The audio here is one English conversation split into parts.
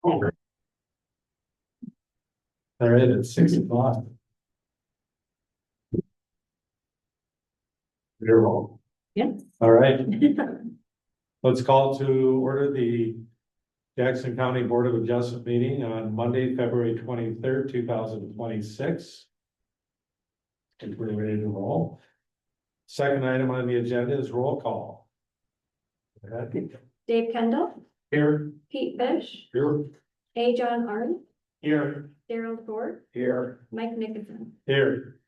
All right, it's 6 o'clock. You're wrong. Yes. All right, let's call to order the Jackson County Board of Adjustment meeting on Monday, February 23rd, 2026. Think we're ready to roll. Second item on the agenda is roll call. Go ahead. Dave Kendall, Here. Pete Fish, Here. A. John Arden, Here. Daryl Ford, Here. Mike Nickerson. Here.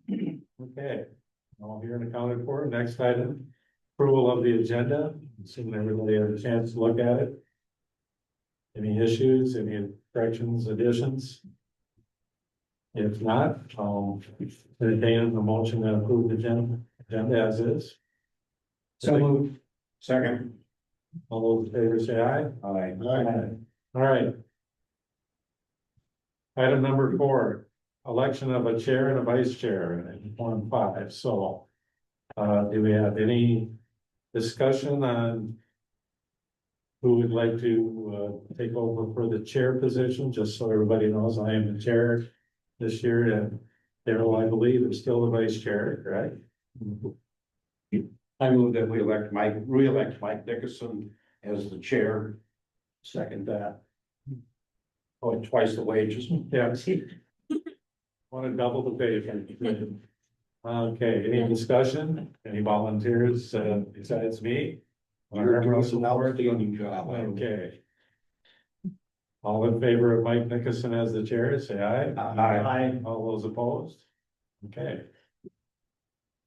Okay, all here and accounted for. Next item, approval of the agenda. Assuming everybody had a chance to look at it. Any issues, any corrections, additions? If not, I'll entertain a motion to approve the agenda as is. So moved. Second. All those in favor say aye. Aye. All right. Item number 4, election of a chair and a vice chair in Form 5. So, do we have any discussion on who would like to take over for the chair position? Just so everybody knows, I am the chair this year, and Daryl, I believe, is still the vice chair, correct? I move that we re-elect Mike Nickerson as the chair. Second that. Oh, twice the wages. Yeah. Want to double the pay. Okay, any discussion? Any volunteers besides me? You're doing an outstanding job. Okay. All in favor of Mike Nickerson as the chair, say aye. Aye. All those opposed? Okay.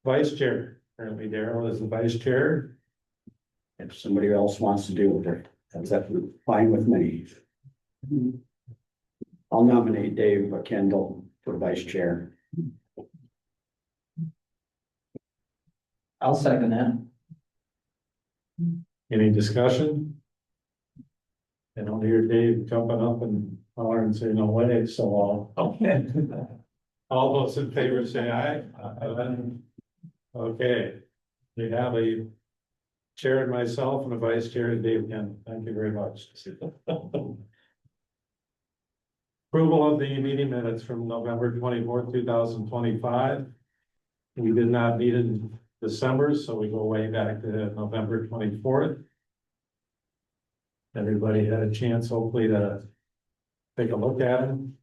Vice chair, currently Daryl is the vice chair. If somebody else wants to deal with it, that's fine with me. I'll nominate Dave Kendall for vice chair. I'll second that. Any discussion? I don't hear Dave jumping up and hollering and saying no way, so all those in favor say aye. Okay, we have a chair and myself and a vice chair, Dave Kendall. Thank you very much. Approval of the meeting minutes from November 24th, 2025. We did not meet in December, so we go way back to November 24th. Everybody had a chance, hopefully, to take a look at them.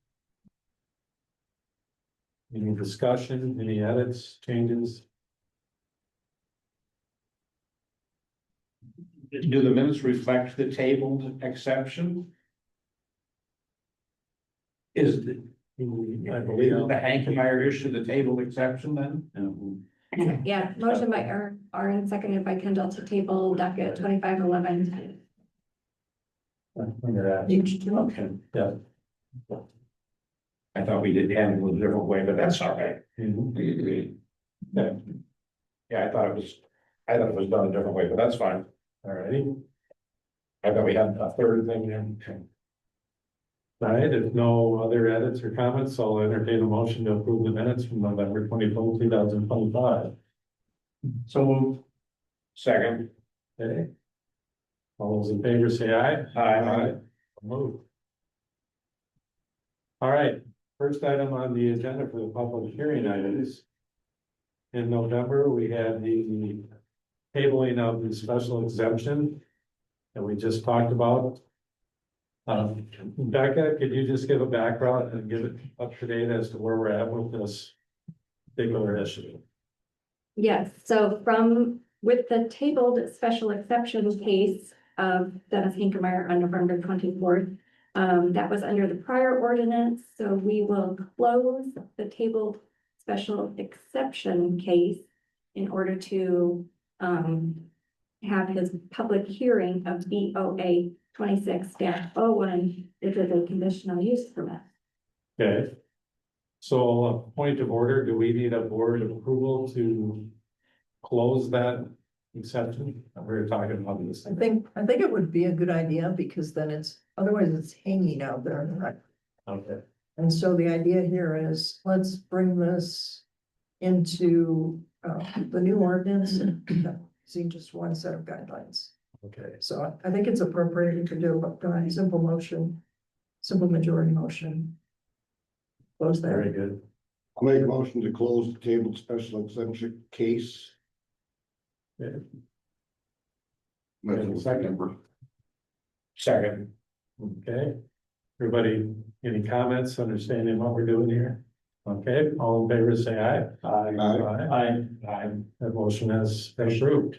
Any discussion, any edits, changes? Do the minutes reflect the tabled exception? Is the, I believe. the Hankemeyer issue the tabled exception then? Yeah, motion by Arden, seconded by Kendall to table docket 2511. Under that. Okay. Yeah. I thought we did handle it a different way, but that's all right. Mhm. Yeah. Yeah, I thought it was done a different way, but that's fine. All righty. I thought we had a third thing there. All right, if no other edits or comments, I'll entertain a motion to approve the minutes from November 24th, 2025. So moved. Second. Okay. All those in favor say aye. Aye. Move. All right, first item on the agenda for the public hearing items. In November, we had the tabling of the special exemption that we just talked about. Becca, could you just give a background and give it up to date as to where we're at with this particular issue? Yes, so with the tabled special exception case of Dennis Hankemeyer on November 24th, that was under the prior ordinance, so we will close the tabled special exception case in order to have his public hearing of BOA 26-01. This is a conditional use permit. Okay. So a point of order, do we need a board approval to close that exception? We were talking about this. I think it would be a good idea because then otherwise it's hanging out there in the record. Okay. And so the idea here is let's bring this into the new ordinance and see just one set of guidelines. Okay, So I think it's appropriate to do a simple motion, simple majority motion. Close very there. good. I'll make a motion to close the tabled special exemption case. Yeah. That's Second. Second. Okay, everybody, any comments, understanding what we're doing here? Okay, all in favor, say aye. Aye. Aye. That motion is approved.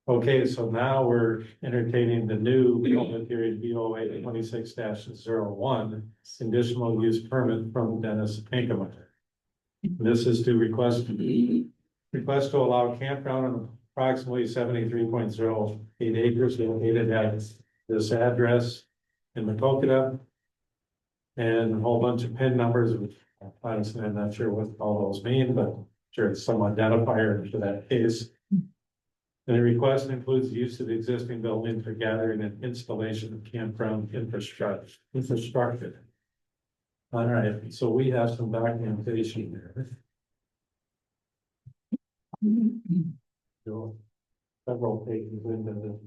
Okay, so now we're entertaining the new public hearing BOA 26-01 conditional use permit from Dennis Pinkham. This is to request to allow campground on approximately 73.08 acres located at this address in Macokota. And a whole bunch of PIN numbers, which honestly, I'm not sure what all those mean, but I'm sure it's some identifier for that case. And the request includes the use of the existing building for gathering and installation of campground infrastructure. All right, so we have some documentation there. So, several pages into the.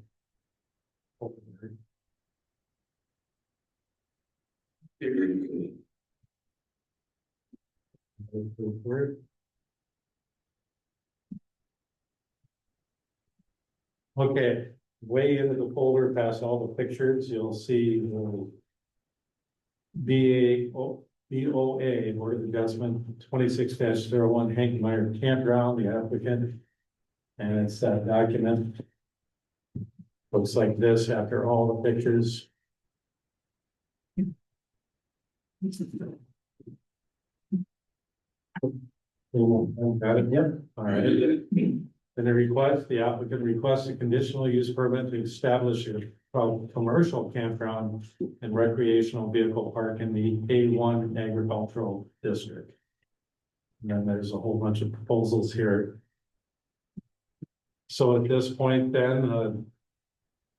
Okay, way into the folder past all the pictures, you'll see the BOA, Board of Adjustment 26-01 Hankmeyer Campground, the applicant. And it's that document. Looks like this after all the pictures. Got it? Yep. All right. And the applicant requests a conditional use permit to establish a commercial campground and recreational vehicle park in the A1 agricultural district. And then there's a whole bunch of proposals here. So at this point then,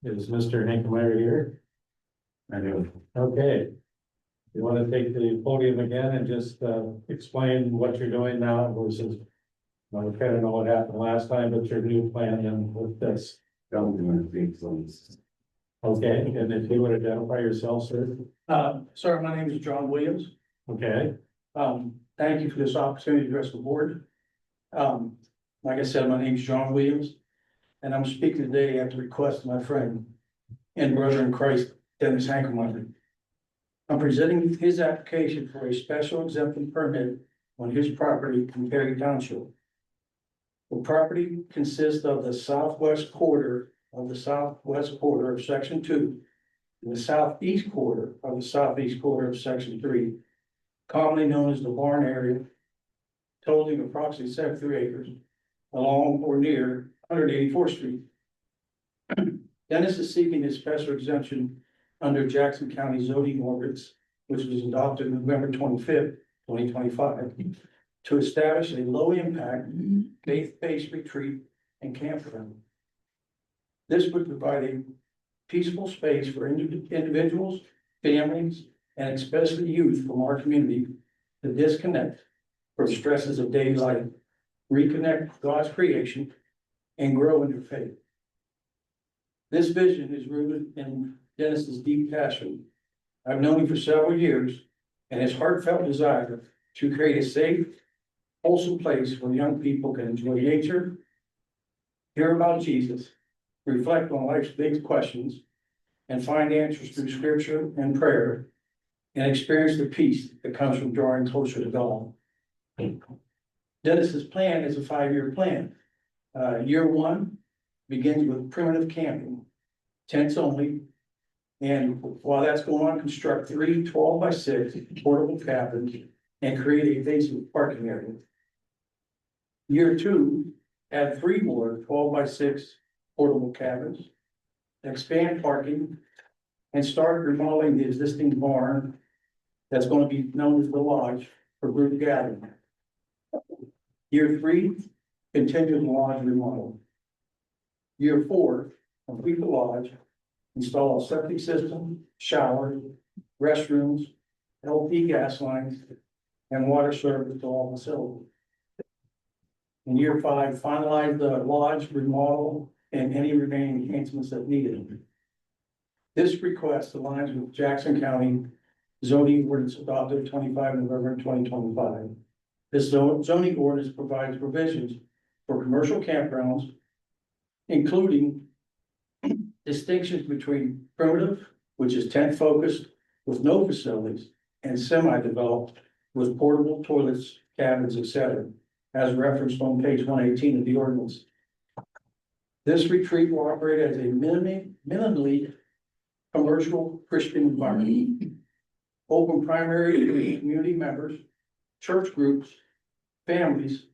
is Mr. Hankmeyer here? I do. Okay. You want to take the podium again and just explain what you're doing now versus, we kind of know what happened last time, but your new plan and with this. Don't do anything, so it's- Okay, and if you would identify yourself, sir. Sir, my name is John Williams. Okay, Thank you for this opportunity to address the board. Like I said, my name is John Williams, and I'm speaking today at the request of my friend and brother in Christ, Dennis Hankmeyer. I'm presenting his application for a special exemption permit on his property in Perry Township. The property consists of the southwest quarter of section 2, and the southeast quarter of section 3, commonly known as the barn area, totaling approximately 73 acres along or near 184th Street. Dennis is seeking a special exemption under Jackson County zoning ordinance, which was adopted November 25th, 2025, to establish a low impact faith-based retreat and campground. This would provide a peaceful space for individuals, families, and especially youth from our community to disconnect from stresses of daily life, reconnect with God's creation, and grow in their faith. This vision is rooted in Dennis's deep passion. I've known him for several years, and his heartfelt desire to create a safe, wholesome place where young people can enjoy nature, hear about Jesus, reflect on life's big questions, and find answers through scripture and prayer, and experience the peace that comes from drawing closer to God. Dennis's plan is a 5-year plan. Year 1 begins with primitive camping, tents only. And while that's going on, construct 3 12-by-6 portable cabins and create a basic parking area. Year 2, add 3 more 12-by-6 portable cabins, expand parking, and start remodeling the existing barn that's going to be known as the lodge for group gathering. Year 3, continue the lodge remodel. Year 4, complete the lodge, install a septic system, shower, restrooms, LP gas lines, and water service to all facilities. In year 5, finalize the lodge remodel and any remaining enhancements that needed. This request aligns with Jackson County zoning ordinance adopted 25 November 2025. This zoning ordinance provides provisions for commercial campgrounds, including distinctions between primitive, which is tent focused with no facilities, and semi-developed with portable toilets, cabins, etc., as referenced on page 118 of the ordinance. This retreat will operate as a minimally commercial Christian environment, open primarily to community members, church groups, families,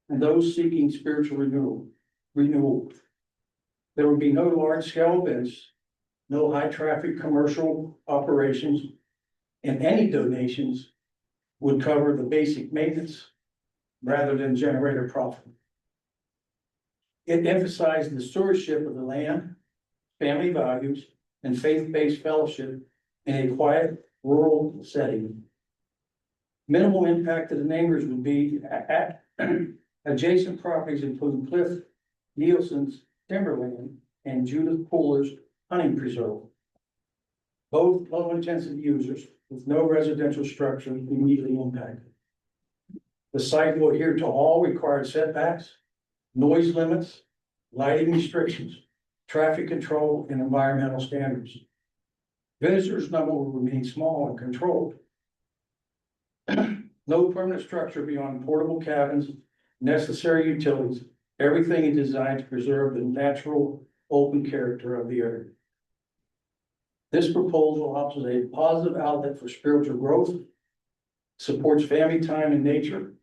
and those seeking spiritual renewal. There will be no large-scale events, no high-traffic commercial operations, and any donations would cover the basic maintenance rather than generate a profit. It emphasized the stewardship of the land, family values, and faith-based fellowship in a quiet rural setting. Minimal impact to the neighbors would be at adjacent properties including Cliff Nielsen's timberland and Judith Pooler's hunting preserve. Both low-intensity users with no residential structure immediately impacted. The site will adhere to all required setbacks, noise limits, lighting restrictions, traffic control, and environmental standards. Visitors' number will remain small and controlled. No permanent structure beyond portable cabins, necessary utilities. Everything is designed to preserve the natural open character of the area. This proposal offers a positive outlet for spiritual growth, supports family time in nature,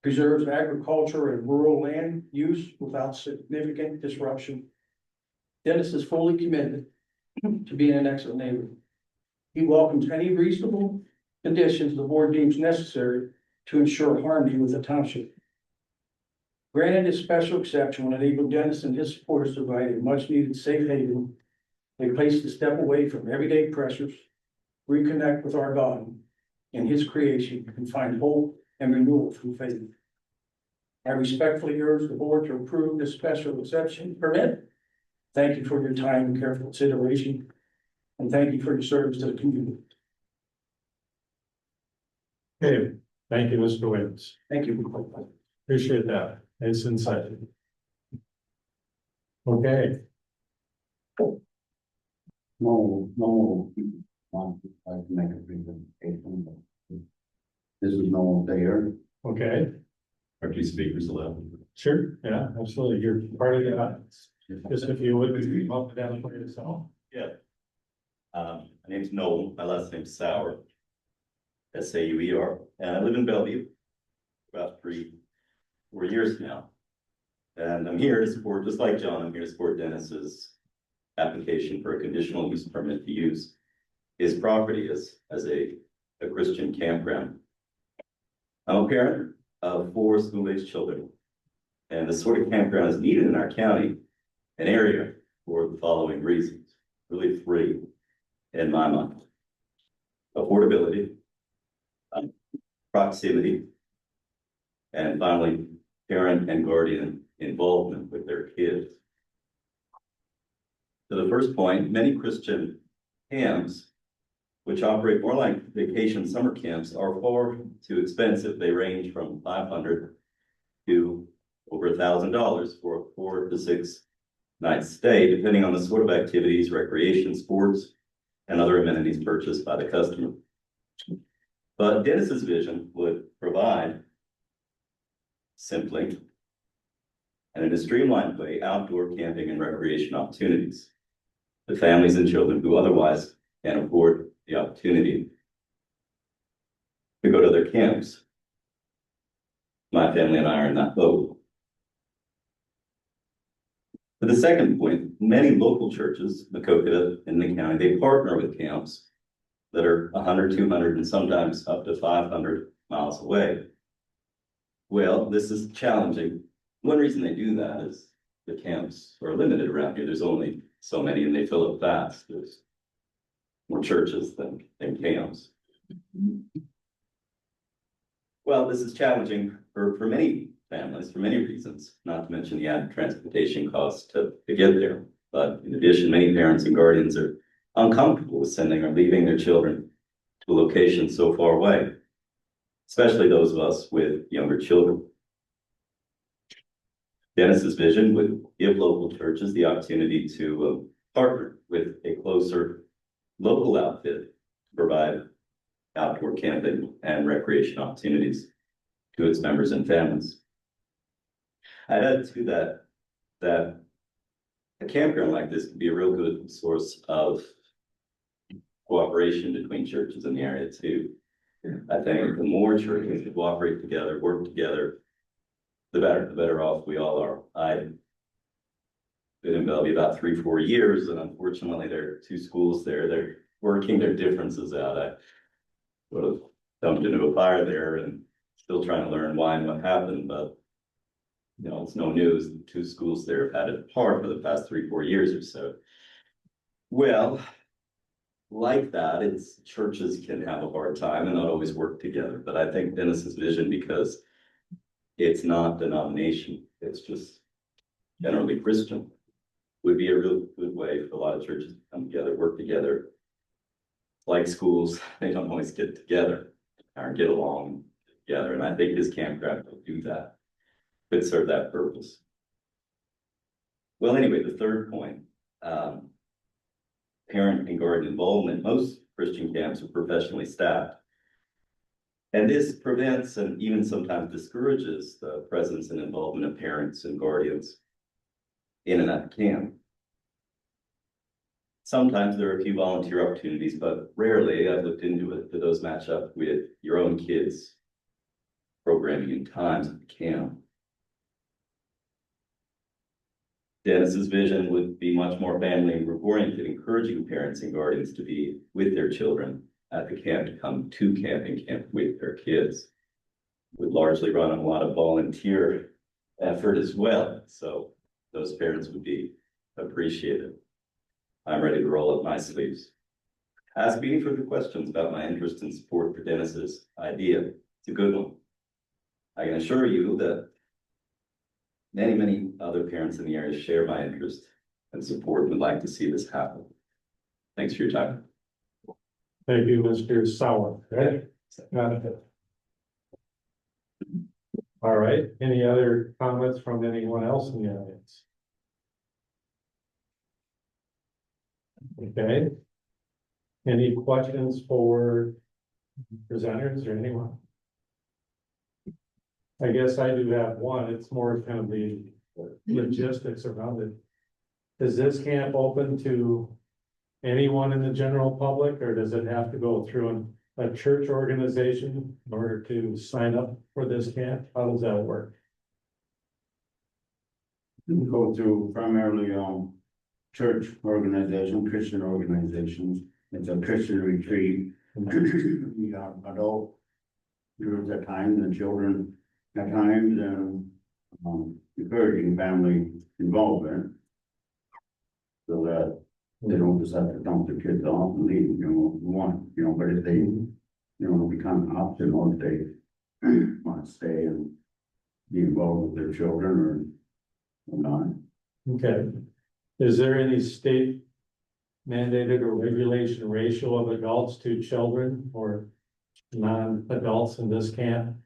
preserves agriculture and rural land use without significant disruption. Dennis is fully committed to being an excellent neighbor. He welcomes any reasonable conditions the board deems necessary to ensure harmony with the township. Granted, a special exception will enable Dennis and his supporters to provide a much-needed safe haven, a place to step away from everyday pressures, reconnect with our God and His creation, and find hope and renewal through faith. I respectfully urge the board to approve this special exception permit. Thank you for your time and careful consideration, and thank you for your service to the community. Okay, thank you, Mr. Williams. Thank you. Appreciate that. Nice insight. Okay, No, I can make a presentation, but this is no there. okay, Are two speakers allowed? sure, yeah, absolutely. You're part of the, just if you would, up and down for yourself. Yeah. My name's Noel, my last name's Sauer. Sauer, and I live in Bellevue. About 4 years now. And I'm here to support, just like John, I'm here to support Dennis's application for a conditional use permit to use his property as a Christian campground. I'm a parent of 4 school-aged children, and the sort of campground is needed in our county, an area for the following reasons, really 3 in my mind. Affordability, proximity, and finally, parent and guardian involvement with their kids. To the first point, many Christian camps, which operate more like vacation summer camps, are far too expensive. They range from $500 to over $1,000 for a 4 to 6 night stay, depending on the sort of activities, recreation, sports, and other amenities purchased by the customer. But Dennis's vision would provide simply and in a streamlined way outdoor camping and recreation opportunities to families and children who otherwise can't afford the opportunity to go to their camps. My family and I are in that boat. For the second point, many local churches, Maquoketa in the county, they partner with camps that are 100, 200, and sometimes up to 500 miles away. Well, this is challenging. One reason they do that is the camps are limited around here. There's only so many and they fill up fast. There's more churches than camps. Well, this is challenging for many families for many reasons, not to mention the added transportation costs to get there. But in addition, many parents and guardians are uncomfortable with sending or leaving their children to a location so far away, especially those of us with younger children. Dennis's vision would give local churches the opportunity to partner with a closer local outfit to provide outdoor camping and recreation opportunities to its members and families. I'd add to that a campground like this could be a real good source of cooperation between churches in the area too. I think the more churches cooperate together, work together, the better off we all are. I've been in Bellevue about 3-4 years, and unfortunately there are 2 schools there. They're working their differences out. I would have dumped into a fire there and still trying to learn why and what happened, but you know, it's no news. The 2 schools there have had it hard for the past 3-4 years or so. Well, like that, it's churches can have a hard time and not always work together. But I think Dennis's vision, because it's not denomination, it's just generally Christian, would be a real good way for a lot of churches to come together, work together. Like schools, they don't always get together or get along together. And I think his campground will do that. Could serve that purpose. Well, anyway, the third point, parent and guardian involvement. Most Christian camps are professionally staffed. And this prevents and even sometimes discourages the presence and involvement of parents and guardians in and out of camp. Sometimes there are a few volunteer opportunities, but rarely, I've looked into it, do those match up with your own kids' programming and times at the camp. Dennis's vision would be much more family oriented, encouraging parents and guardians to be with their children at the camp, to come to camping camp with their kids. Would largely run on a lot of volunteer effort as well. So those parents would be appreciated. I'm ready to roll up my sleeves. Ask me any further questions about my interest and support for Dennis's idea. It's a good one. I can assure you that many other parents in the area share my interest and support and would like to see this happen. Thanks for your time. Thank you, Mr. Sauer. Right? Got it. All right, any other comments from anyone else in the audience? Okay. Any questions for presenters or anyone? I guess I do have one. It's more kind of the logistics around it. Is this camp open to anyone in the general public, or does it have to go through a church organization in order to sign up for this camp? How does that work? Go through primarily, church organization, Christian organizations. It's a Christian retreat. We got adult groups at times and children at times, and encouraging family involvement so that they don't just have to dump their kids off and leave, but if they, become optional, if they want to stay and be involved with their children or not. Okay. Is there any state mandated or regulation ratio of adults to children or non-adults in this camp?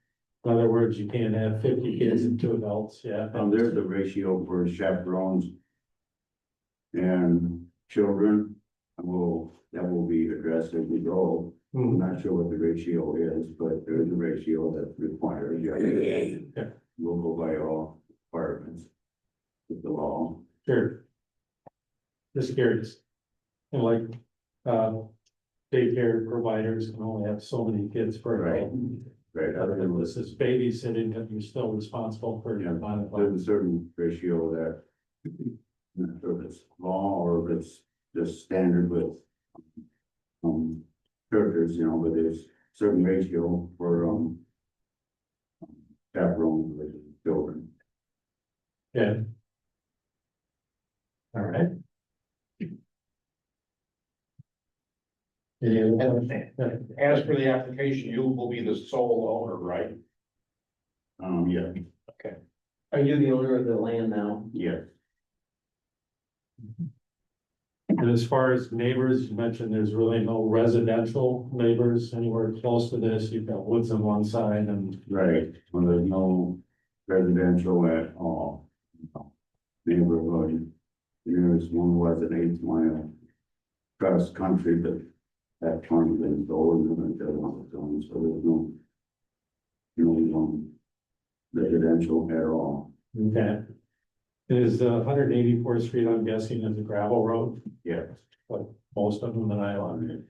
In other words, you can't have 50 kids and 2 adults, yeah. There's a ratio for chaperones and children. That will be addressed as we go. I'm not sure what the ratio is, but there is a ratio that's required. Yeah. We'll go by all departments with the law. Sure. Just curious. And like, daycare providers can only have so many kids per adult. Right. Other than This is babysitting, that you're still responsible for your mind. there's a certain ratio that, I'm not sure if it's law or if it's just standard with churches, but there's certain ratio for chaperones with children. Yeah. All right. As for the application, you will be the sole owner, right? Yeah. Are you the owner of the land now? Yes. And as far as neighbors, you mentioned there's really no residential neighbors anywhere close to this. You've got woods on one side and, Right, well, there's no residential at all. Neighborhood, there's one was an 8 mile cross country, but that farm been sold and the other one was owned, so there's no residential at all. okay. Is 184th Street, I'm guessing, is a gravel road, Yes, like most of them that I on.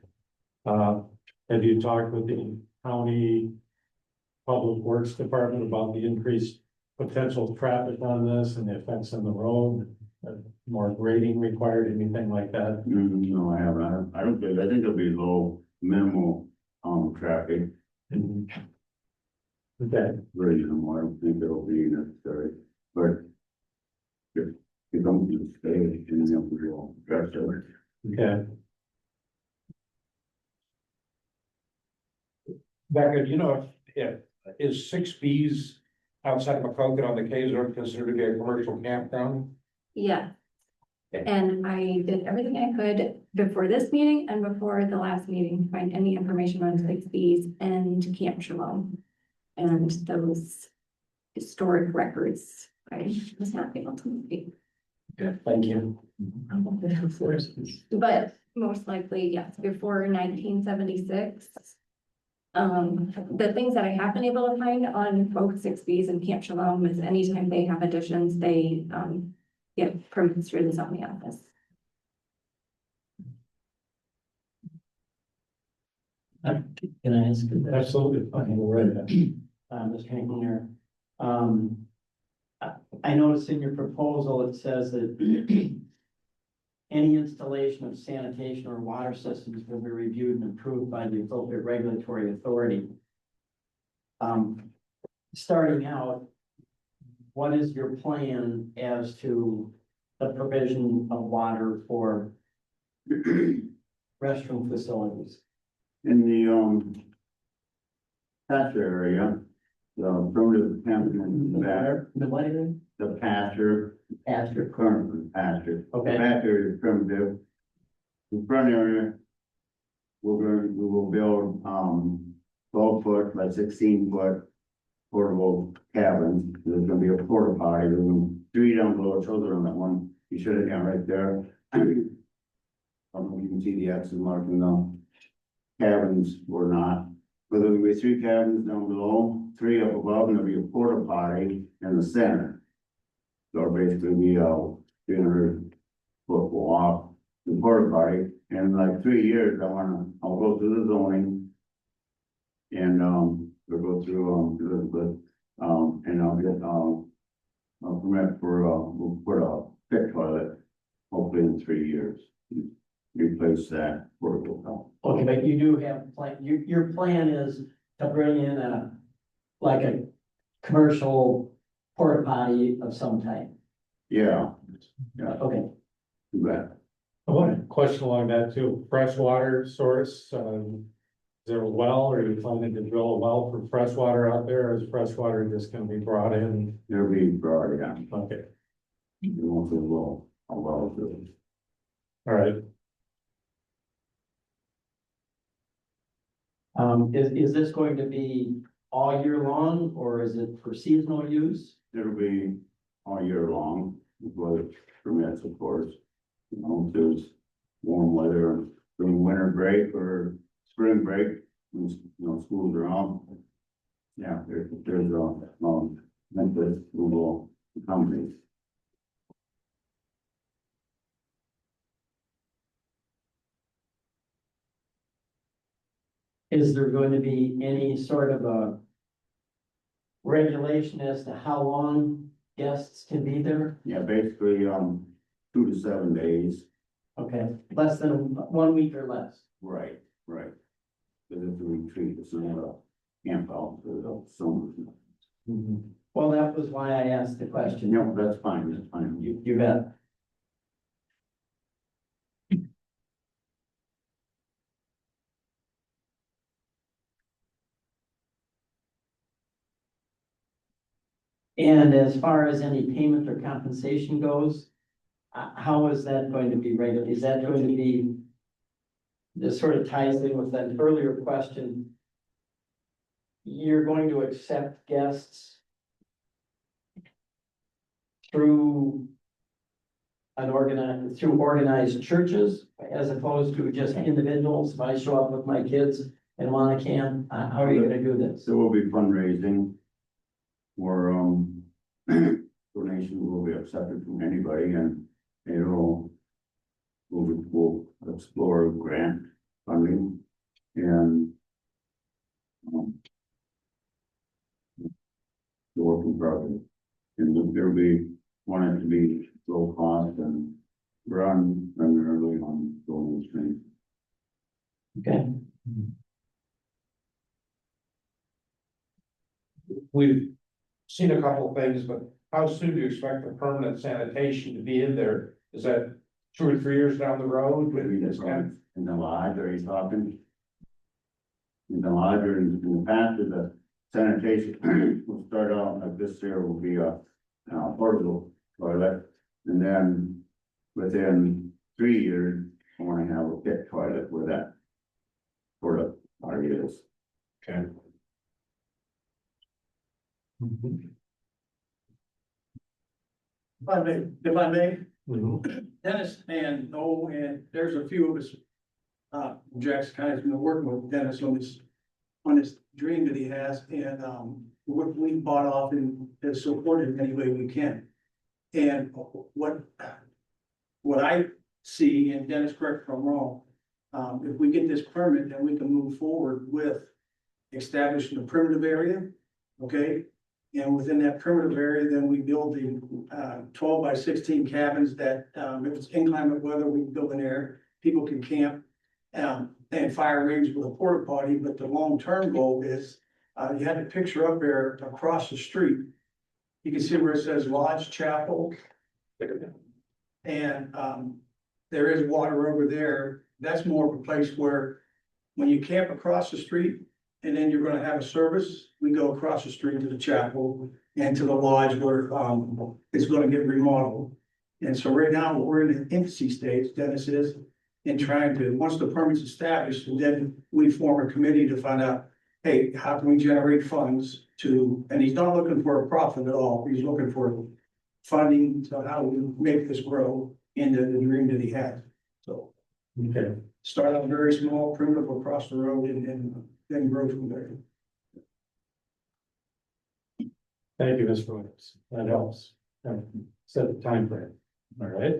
Have you talked with the county Public Works Department about the increased potential traffic on this and the effects on the road? More grading required, anything like that? No, I haven't, I don't think, I think it'll be low, minimal, traffic, Okay, very minimal, I don't think it'll be necessary, but if you don't need to stay, you can have to go, that's it. okay. Becca, do you know if is 6B's outside of McCoquet on the K's Road considered to be a commercial campground? Yeah. And I did everything I could before this meeting and before the last meeting, to find any information on 6Bs and Camp Shalom. And those historic records, I was not able to make. Thank you. But most likely, yes, before 1976. The things that I have been able to find on both 6Bs and Camp Shalom is anytime they have additions, they get permits through the zoning office. Can I ask you that? Absolutely, fine, we're ready. Mr. Engineer, I noticed in your proposal, it says that any installation of sanitation or water systems will be reviewed and approved by the appropriate regulatory authority. Starting out, what is your plan as to the provision of water for restroom facilities? In the, pasture area, the primitive camping in the back, The what is it? the pasture, After. current pasture. The Okay. pasture is primitive. The front area, we will build, 12 foot by 16 foot portable cabins. There's gonna be a porta potty, there's gonna be 3 down below, it shows it on that one, you should have got right there. You can see the X's marking them. Cabins or not, but there'll be 3 cabins down below, 3 up above, and there'll be a porta potty in the center. So it'll basically be a 300 foot walk, the porta potty, and in like 3 years, I'll go through the zoning. And, we'll go through, Elizabeth, and I'll get, a permit for, we'll put a pit toilet, hopefully in 3 years. Replace that portable. Okay, but you do have a plan, your plan is to bring in like a commercial porta potty of some type. Yeah, Okay, too bad. I want a question along that too, freshwater source, is there a well, or are you planning to drill a well for freshwater out there, or is freshwater just gonna be brought in? They're being brought in. Okay, You won't feel well, how well it's doing. all right, is this going to be all year long, or is it for seasonal use? It'll be all year long, weather permits, of course. You know, if there's warm weather during winter break or spring break, when, schools are off. Yeah, there's Memphis, Google companies. Is there going to be any sort of a regulation as to how long guests can be there? Yeah, basically, 2 to 7 days. Okay, less than 1 week or less. Right, right. Because it's a retreat, it's not a camp out for the summer. Well, that was why I asked the question. No, that's fine, that's fine. You bet. And as far as any payment or compensation goes, how is that going to be regulated? Is that going to be? This sort of ties in with that earlier question. You're going to accept guests through through organized churches as opposed to just individuals. If I show up with my kids and want a can, how are you gonna do this? There will be fundraising. Where, donations will be accepted from anybody and we'll explore grant funding and. The working progress. And there'll be, want it to be low cost and run primarily on Golden Street. Okay, We've seen a couple of things, but how soon do you expect the permanent sanitation to be in there? Is that 2 or 3 years down the road? Maybe that's right. In the lodge, are you talking? In the lodge or in the past, the sanitation will start out like this here will be a portable toilet. And then within 3 years, I want to have a pit toilet where that porta potty is. Okay. If I may, Mhm. Dennis and Noel, and there's a few of us. Jackson County's been working with Dennis on this dream that he has, and, what we bought off and has supported in any way we can. And what I see, and Dennis, correct if I'm wrong, if we get this permit, then we can move forward with establishing a primitive area, okay? And within that primitive area, then we build the 12 by 16 cabins that, if it's inclement weather, we can build in there. People can camp, and fire rings with a porta potty, but the long-term goal is, you had a picture up there across the street. You can see where it says Lodge Chapel. And, there is water over there. That's more of a place where when you camp across the street and then you're gonna have a service, we go across the street to the chapel and to the lodge where, it's gonna get remodeled. And so right now, we're in the infancy stage, Dennis is, in trying to, once the permit's established, then we form a committee to find out, hey, how can we generate funds to, and he's not looking for a profit at all, he's looking for funding to how we make this grow into the dream that he has. So Okay, start out very small, primitive across the road and then grow from there. thank you, Mr. Williams, that helps. Set the time frame. All right,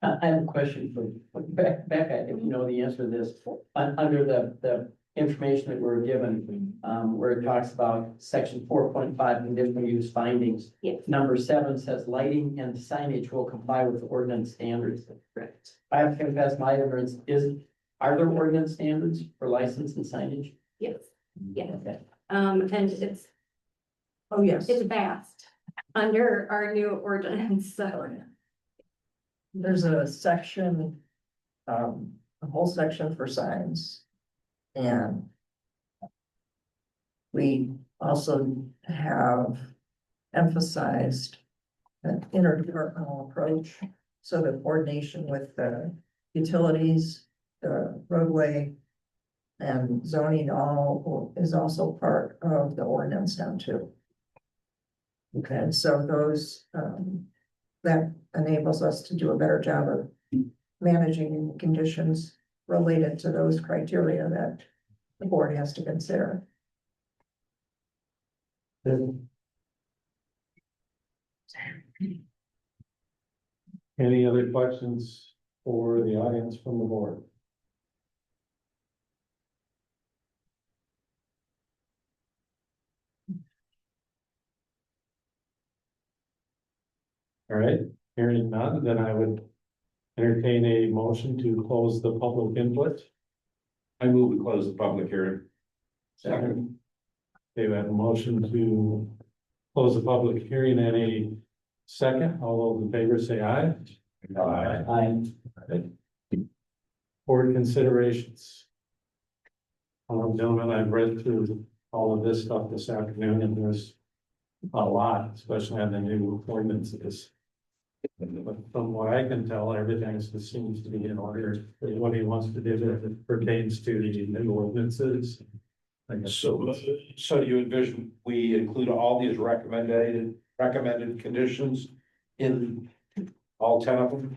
I have a question for Becca, if you know the answer to this. Under the information that we're given, where it talks about section 4.5 conditional use findings. Yes. Number 7 says lighting and signage will comply with ordinance standards. Correct. I have to confess my ignorance, are there ordinance standards for license and signage? Yes, yes. Okay. And Oh, yes. it's vast under our new ordinance, so. There's a section, a whole section for signs. And we also have emphasized an interdepartmental approach, so the coordination with the utilities, the roadway, and zoning all is also part of the ordinance now too. Okay, and so those, that enables us to do a better job of managing conditions related to those criteria that the board has to consider. any other questions for the audience from the board? All right, hearing none, then I would entertain a motion to close the public input. I move we close the public hearing. Second. Okay, we have a motion to close the public hearing and a second. All those in favor say aye. Aye. Board considerations. Gentlemen, I've read through all of this stuff this afternoon, and there's a lot, especially on the new ordinances. But from what I can tell, everything seems to be in order, what he wants to do as it pertains to the new ordinances. I guess So you envision we include all these recommended conditions in all 10 of them?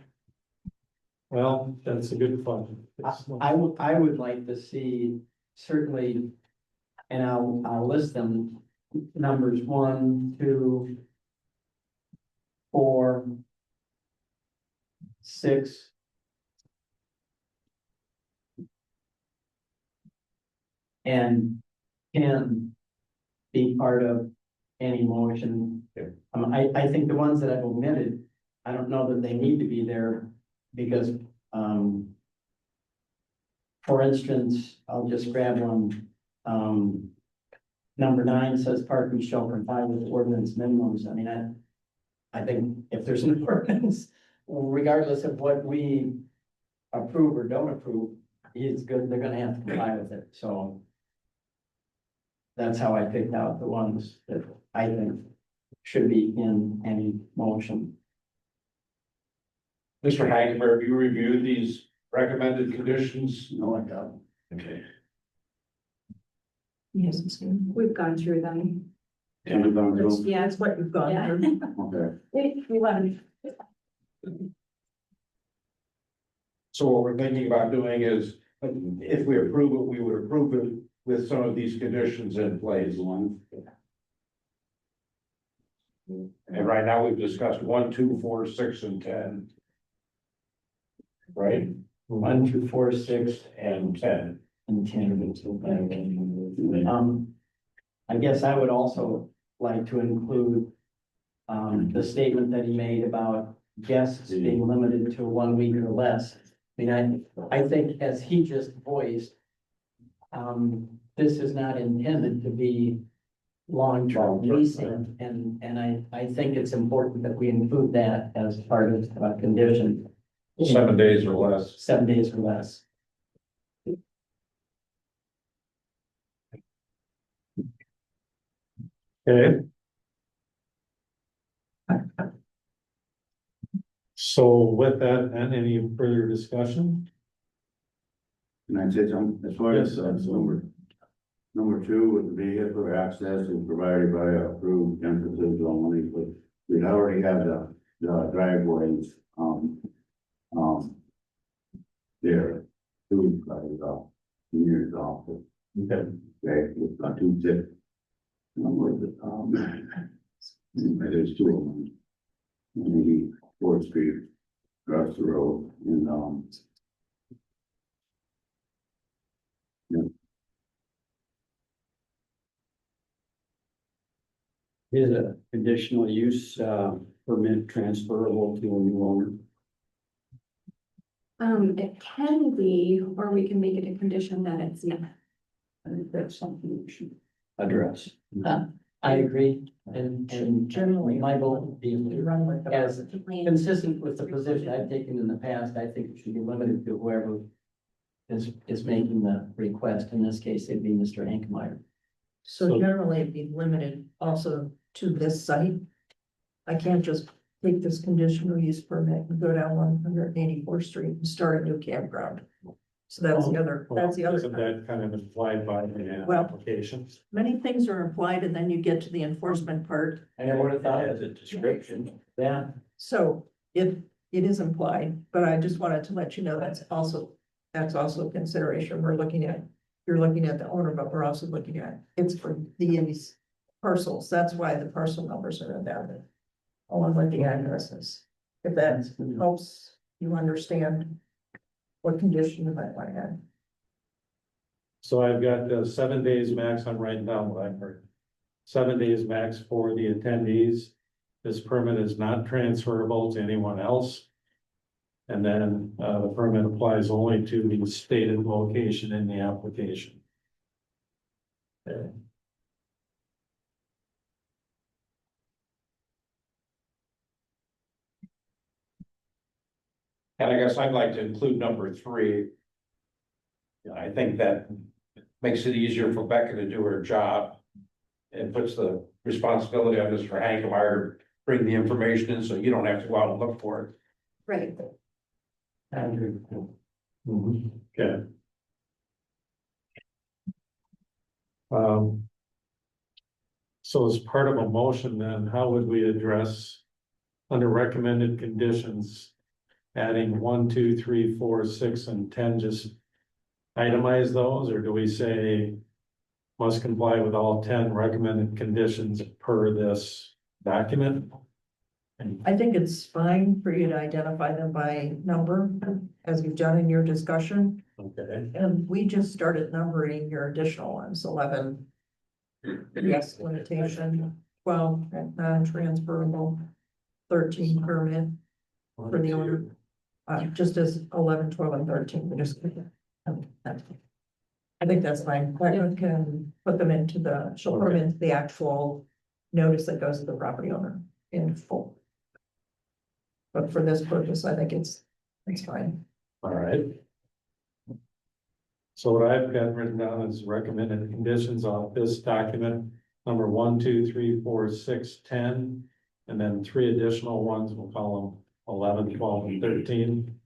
well, that's a good point. I would like to see certainly, and I'll list them, numbers 1, 2, 4, 6. And 10 be part of any motion. I think the ones that I've omitted, I don't know that they need to be there because, for instance, I'll just grab one. Number 9 says parking shall comply with ordinance minimums. I mean, I think if there's an ordinance, regardless of what we approve or don't approve, it's good, they're gonna have to comply with it, so. That's how I picked out the ones that I think should be in any motion. Mr. Hagemer, have you reviewed these recommended conditions? No, I don't. Okay. Yes, it's good. We've gone through them. Can we go It's- through? Yeah, it's what you've gone Yeah. through. Okay. We want So what we're thinking about doing is, if we approve it, we would approve it with some of these conditions in place. One. And right now, we've discussed 1, 2, 4, 6, and 10. Right? 1, 2, 4, 6, And 10. and 10. I guess I would also like to include the statement that he made about guests being limited to 1 week or less. I mean, I think as he just voiced, this is not intended to be long-term leasing, and I think it's important that we include that as part of a condition. 7 days or less. 7 days or less. Okay. So with that, and any further discussion? Can I say something? As far as, number 2, with the vehicular access is provided by approved entrances only, but we already have the driveways, there. 2 years off. Okay. Okay, it's not too thick. There's 2 of them. Maybe 4th Street across the road and, Is a conditional use permit transferable to a new owner? it can be, or we can make it a condition that it's not. I think that's something we should address. I agree, and Generally, my vote would be you run with it. as consistent with the position I've taken in the past. I think it should be limited to whoever is making the request. In this case, it'd be Mr. Hankmeyer. So generally it'd be limited also to this site. I can't just take this conditional use permit and go down 184th Street and start a new campground. So that's the other, Isn't that kind of implied by the Well- applications? Many things are implied and then you get to the enforcement part. I never would have thought As a description. Yeah, So it is implied, but I just wanted to let you know that's also a consideration we're looking at. You're looking at the owner, but we're also looking at, it's for these parcels. That's why the parcel numbers are in there. Along with the addresses. If that helps you understand what condition you might want to have. So I've got 7 days max, I'm writing down what I heard. 7 days max for the attendees. This permit is not transferable to anyone else. And then the permit applies only to the stated location in the application. Okay. And I guess I'd like to include number 3. I think that makes it easier for Becca to do her job. And puts the responsibility on Mr. Hankemeyer to bring the information in, so you don't have to go out and look for it. Right. Okay. So as part of a motion, then how would we address under recommended conditions? Adding 1, 2, 3, 4, 6, and 10, just itemize those, or do we say? Must comply with all 10 recommended conditions per this document? And I think it's fine for you to identify them by number, as you've done in your discussion. okay, And we just started numbering your additional ones, 11. Yes, limitation, 12, non-transferable, 13 permit for the owner. Just as 11, 12, and 13, we just. I think that's fine. Becca can put them into she'll put them into the actual notice that goes to the property owner in full. But for this purpose, I think it's fine. all right. So what I've got written down is recommended conditions on this document, number 1, 2, 3, 4, 6, 10, and then 3 additional ones, we'll call them 11, 12, and 13.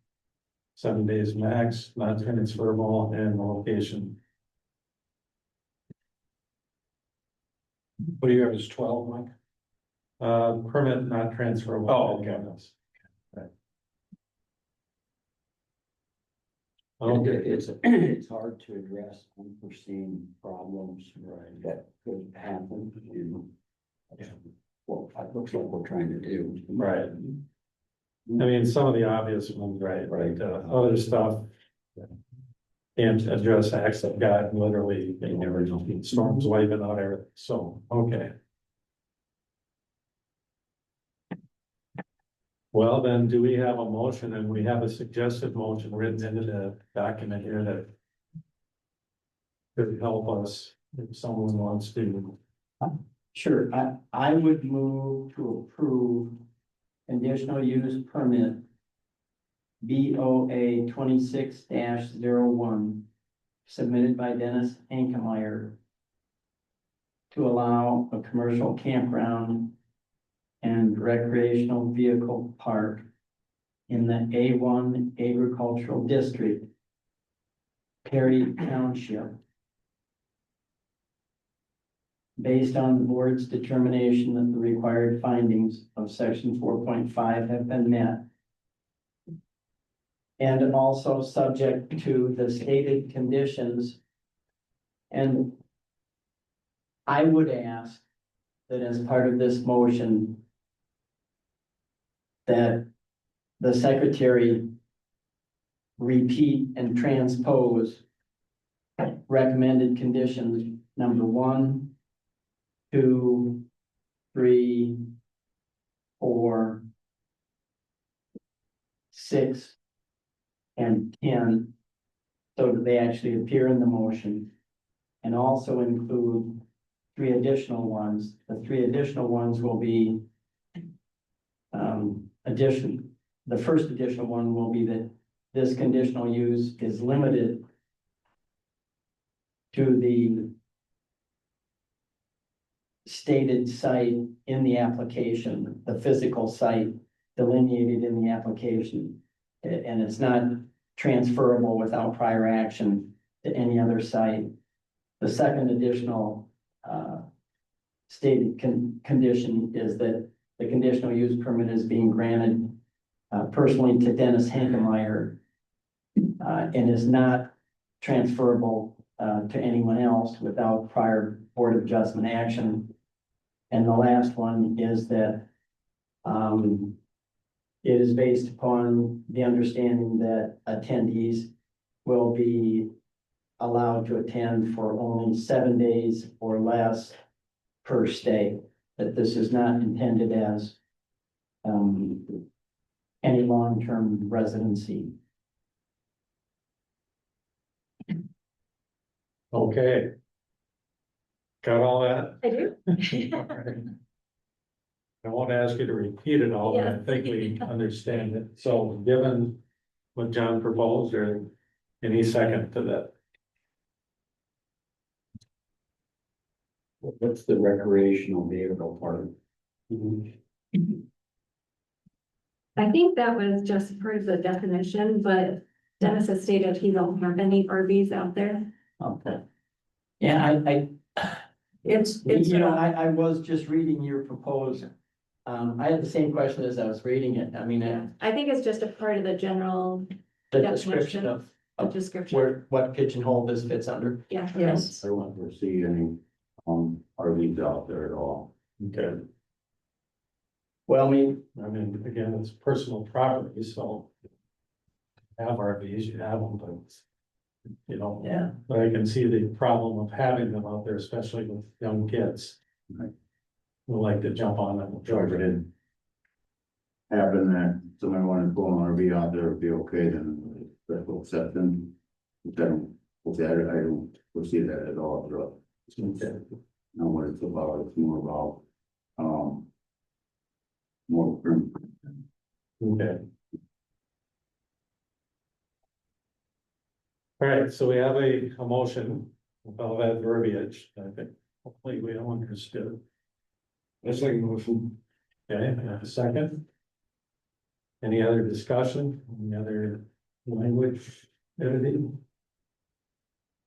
7 days max, not transferable, and the location. What do you have as 12, Mike? Permit not transferable. Oh, okay. Okay, It's hard to address unforeseen problems, right, that could happen. Well, it looks like we're trying to do. right. I mean, some of the obvious ones, right, other stuff. Can't address acts of God, literally, they never know, storms wiping out everything, so, okay. Well, then, do we have a motion, and we have a suggested motion written into the document here that could help us if someone wants to. Sure, I would move to approve conditional use permit BOA 26-01 submitted by Dennis Hankemeyer to allow a commercial campground and recreational vehicle park in the A1 agricultural district, Perry Township, based on the board's determination that the required findings of section 4.5 have been met, and also subject to the stated conditions. And I would ask that as part of this motion, that the secretary repeat and transpose recommended conditions number 1, 2, 3, 4, 6, and 10, so that they actually appear in the motion, and also include 3 additional ones. The 3 additional ones will be the first additional one will be that this conditional use is limited to the stated site in the application, the physical site delineated in the application. And it's not transferable without prior action to any other site. The second additional stated condition is that the conditional use permit is being granted personally to Dennis Hankemeyer and is not transferable to anyone else without prior Board of Adjustment action. And the last one is that it is based upon the understanding that attendees will be allowed to attend for only 7 days or less per stay, that this is not intended as any long-term residency. Okay. Got all that? I do. I won't ask you to repeat it all, but I Yes. think we understand it. So given what John proposed, or any second to that? What's the recreational vehicle part? I think that was just part of the definition, but Dennis has stated he don't have any RVs out there. Okay. Yeah, It's, you know, I was just reading your proposal. I had the same question as I was reading it. I mean, I think it's just a part of the general the description of description. what pigeonhole this fits under. Yeah. yes, I don't foresee any, RVs out there at all. Okay, Well, I mean, again, it's personal property, so. Have RVs, you have them, but. You know. yeah, But I can see the problem of having them out there, especially with young kids. Right. Who like to jump on them. and So if it didn't happen that somebody wanted to pull an RV out there, it'd be okay, then special exception. Then, okay, I don't foresee that at all, bro. Okay. Know what it's about, it's more about, more. Okay. All right, so we have a motion about that verbiage, I think, hopefully we all understood. That's like a motion. Okay, I have a second. Any other discussion, any other language editing?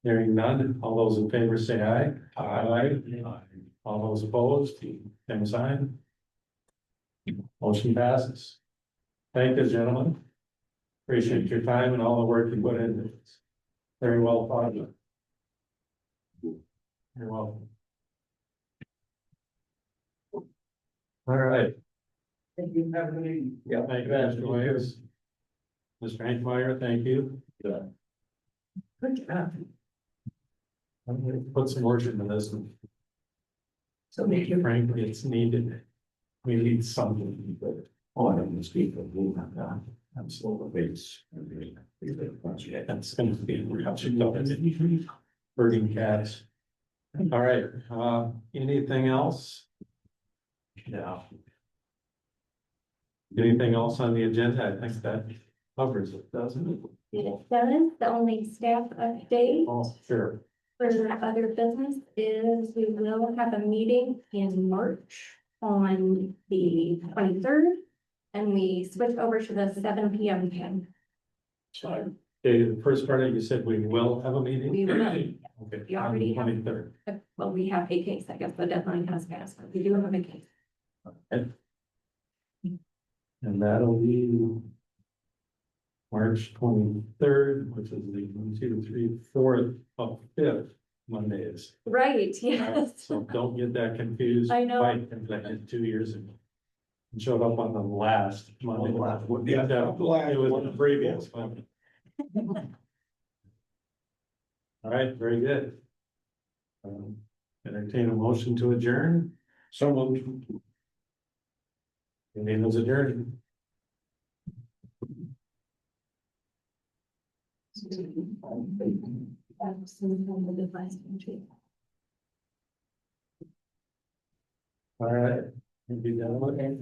Hearing none, all those in favor say aye. Aye. All those opposed, same sign. Motion passes. Thank you, gentlemen. Appreciate your time and all the work you put into this. Very well thought of. You're welcome. All right. Thank you, have a good evening. Yeah, thank you, Mr. Williams. Mr. Hankmeyer, thank you. good job. I'm gonna put some work into this one. So we can, Frankly, it's needed. We need something, but. Oh, I don't speak of you, absolutely. That's gonna be birding cats. All right, anything else? No. Anything else on the agenda? I think that covers it, doesn't it? It does. The only staff update Oh, sure. for the other business is we will have a meeting in March on the 23rd. And we switch over to the 7 p.m. time. Okay, the first part of you said we will have a meeting? We will. Okay. We already have- 23rd. Well, we have a case, I guess the deadline has passed, but we do have a case. And that'll be March 23rd, which is the 1, 2, 3, 4th of 5th Mondays. Right, yes. So don't get that confused. I know. Right, because I did 2 years ago. And showed up on the last Monday. Yeah, the last It was one. the previous one. All right, very good. Entertain a motion to adjourn. So moved. Your name is adjourned. All right. You'll be done with it?